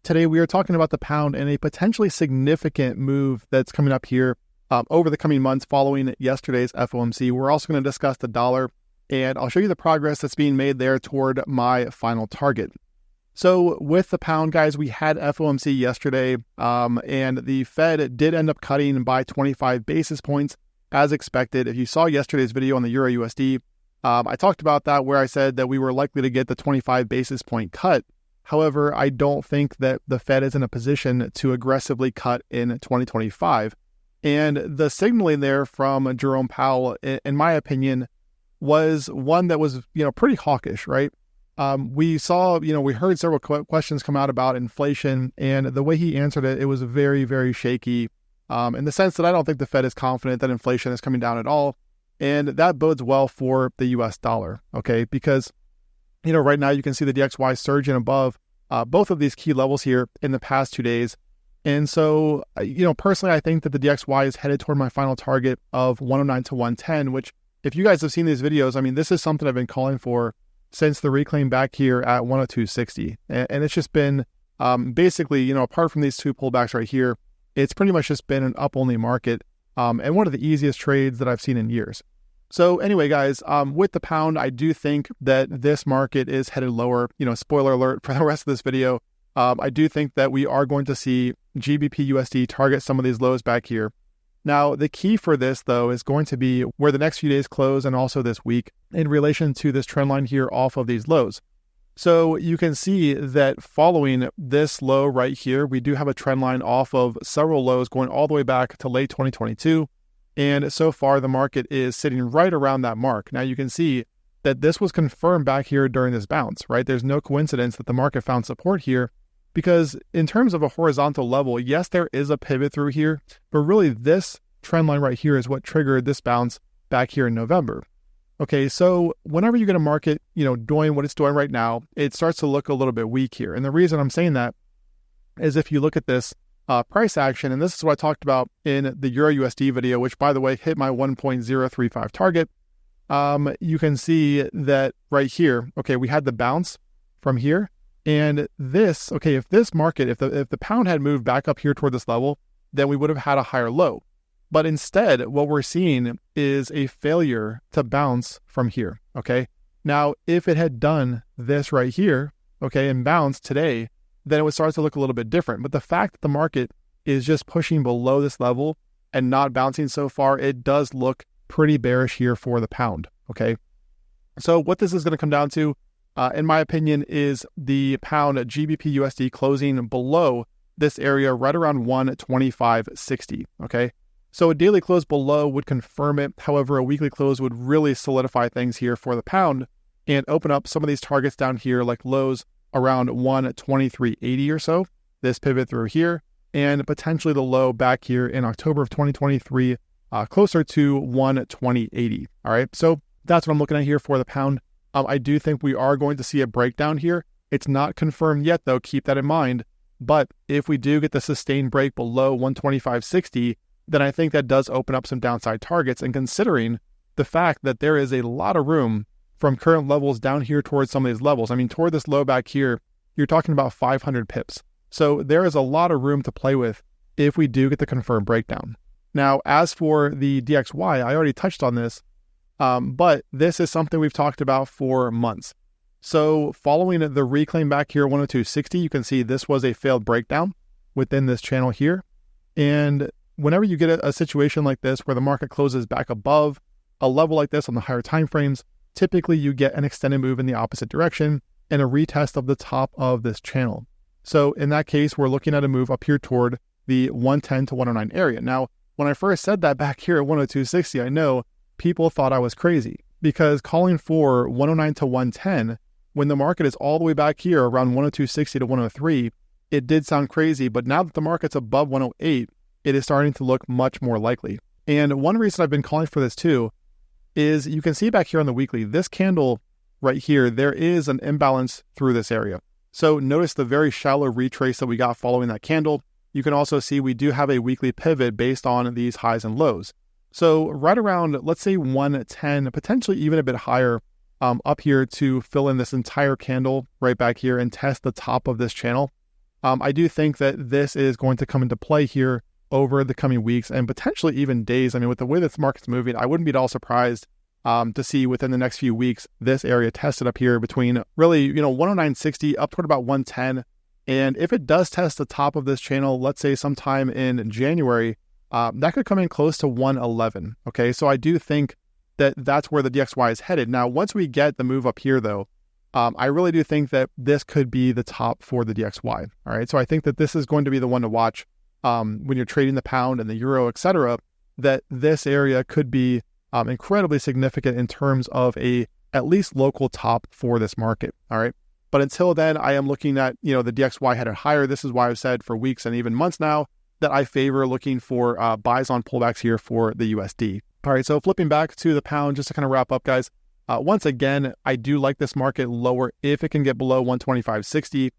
Today, we are talking about the pound and a potentially significant move that's coming up here over the coming months following yesterday's FOMC. We're also going to discuss the dollar, and I'll show you the progress that's being made there toward my final target. So with the pound, guys, we had FOMC yesterday, and the Fed did end up cutting by 25 basis points as expected. If you saw yesterday's video on the Euro USD, I talked about that where I said that we were likely to get the 25 basis point cut. However, I don't think that the Fed is in a position to aggressively cut in 2025. And the signaling there from Jerome Powell, in my opinion, was one that was, pretty hawkish, right? We saw, we heard several questions come out about inflation, and the way he answered it, it was very, very shaky in the sense that I don't think the Fed is confident that inflation is coming down at all. And that bodes well for the US dollar, okay? Because right now you can see the DXY surging above both of these key levels here in the past 2 days. And so, personally, I think that the DXY is headed toward my final target of 109 to 110, which if you guys have seen these videos, this is something I've been calling for since the reclaim back here at 102.60. And it's just been basically, apart from these two pullbacks right here, it's pretty much just been an up-only market and one of the easiest trades that I've seen in years. So anyway, guys, with the pound, I do think that this market is headed lower. Spoiler alert for the rest of this video. I do think that we are going to see GBPUSD target some of these lows back here. Now, the key for this, though, is going to be where the next few days close and also this week in relation to this trend line here off of these lows. So you can see that following this low right here, we do have a trend line off of several lows going all the way back to late 2022. And so far, the market is sitting right around that mark. Now, you can see that this was confirmed back here during this bounce, right? There's no coincidence that the market found support here because in terms of a horizontal level, yes, there is a pivot through here, but really this trend line right here is what triggered this bounce back here in November. Okay, so whenever you get a market, doing what it's doing right now, it starts to look a little bit weak here. And the reason I'm saying that is if you look at this price action, and this is what I talked about in the Euro USD video, which by the way, hit my 1.035 target. You can see that right here, okay, we had the bounce from here. And this, okay, if this market, if the pound had moved back up here toward this level, then we would have had a higher low. But instead, what we're seeing is a failure to bounce from here, okay? Now, if it had done this right here, okay, and bounced today, then it would start to look a little bit different. But the fact that the market is just pushing below this level and not bouncing so far, it does look pretty bearish here for the pound, okay? So what this is going to come down to, in my opinion, is the pound GBPUSD closing below this area right around 125.60, okay? So a daily close below would confirm it. However, a weekly close would really solidify things here for the pound and open up some of these targets down here like lows around 123.80 or so, this pivot through here, and potentially the low back here in October of 2023, closer to 120.80. All right, so that's what I'm looking at here for the pound. I do think we are going to see a breakdown here. It's not confirmed yet, though. Keep that in mind. But if we do get the sustained break below 125.60, then I think that does open up some downside targets. And considering the fact that there is a lot of room from current levels down here towards some of these levels, toward this low back here, you're talking about 500 pips. So there is a lot of room to play with if we do get the confirmed breakdown. Now, as for the DXY, I already touched on this, but this is something we've talked about for months. So following the reclaim back here, 102.60, you can see this was a failed breakdown within this channel here. And whenever you get a situation like this where the market closes back above a level like this on the higher time frames, typically you get an extended move in the opposite direction and a retest of the top of this channel. So in that case, we're looking at a move up here toward the 110 to 109 area. Now, when I first said that back here at 102.60, I know people thought I was crazy because calling for 109 to 110 when the market is all the way back here around 102.60 to 103, it did sound crazy. But now that the market's above 108, it is starting to look much more likely. And one reason I've been calling for this too is you can see back here on the weekly, this candle right here, there is an imbalance through this area. So notice the very shallow retrace that we got following that candle. You can also see we do have a weekly pivot based on these highs and lows. So right around, let's say 110, potentially even a bit higher up here to fill in this entire candle right back here and test the top of this channel. I do think that this is going to come into play here over the coming weeks and potentially even days. I mean, with the way this market's moving, I wouldn't be at all surprised to see within the next few weeks this area tested up here between really, 109.60 up toward about 110. And if it does test the top of this channel, let's say sometime in January, that could come in close to 111. Okay, so I do think that that's where the DXY is headed. Now, once we get the move up here, though, I really do think that this could be the top for the DXY. All right, so I think that this is going to be the one to watch when you're trading the pound and the euro, etc. That this area could be incredibly significant in terms of a at least local top for this market. All right. But until then, I am looking at, the DXY headed higher. This is why I've said for weeks and even months now that I favor looking for buys on pullbacks here for the USD. All right, so flipping back to the pound, just to kind of wrap up, guys. Once again, I do like this market lower if it can get below 125.60.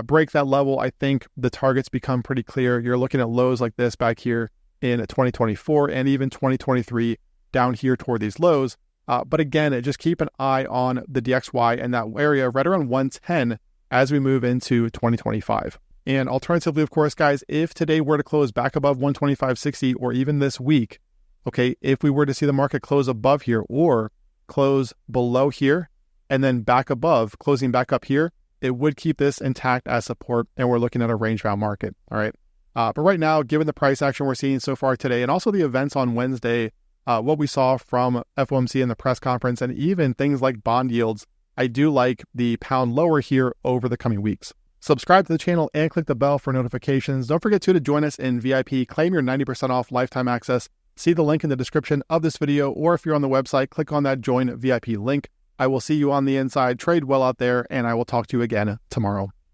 Break that level, I think the targets become pretty clear. You're looking at lows like this back here in 2024 and even 2023 down here toward these lows. But again, just keep an eye on the DXY and that area right around 110 as we move into 2025. And alternatively, of course, guys, if today were to close back above 125.60 or even this week, okay, if we were to see the market close above here or close below here and then back above, closing back up here, it would keep this intact as support, and we're looking at a range-bound market, all right? But right now, given the price action we're seeing so far today and also the events on Wednesday, what we saw from FOMC in the press conference and even things like bond yields, I do like the pound lower here over the coming weeks. Subscribe to the channel and click the bell for notifications. Don't forget to join us in VIP, claim your 90% off lifetime access. See the link in the description of this video, or if you're on the website, click on that join VIP link. I will see you on the inside. Trade well out there, and I will talk to you again tomorrow.